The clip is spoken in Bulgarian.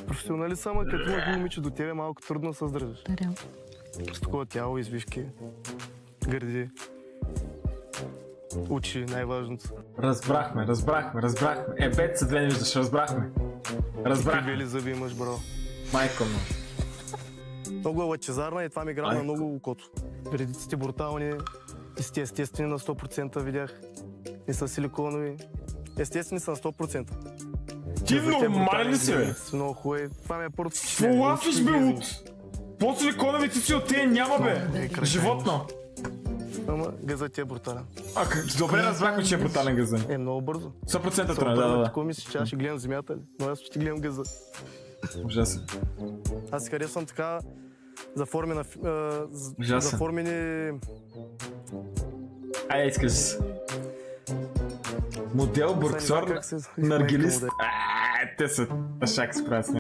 професионалист съм, а като има момиче до тебе, малко трудно се съдържаш. Да. С такова тяло, извивки, гърди, очи, най-важното. Разбрахме. Бет се две не виждаш, разбрахме. Какви бели зъби имаш, бро. Майко му. Много е лъчезарна и това ми грабна много окото. Редиците брутални, естествени на 100% видях. Не са силиконови. Естествени са на 100%. Ти нормален ли си, бе? Много хубаво. Това ми е първото. Фулафиш, бе, от... По-силиконови ти си от тия няма, бе. Животно. Ама гъзът ти е брутален. Добре разбрахме, че е брутален гъзът. Много бързо. 100% тръгна, да. Какво мислиш, че аз ще гледам земята ли? Но аз ще гледам гъза. Ужасен. Аз си харесвам така заформени... Айде, искаш. Модел, боксер, наргилист. Те са шак с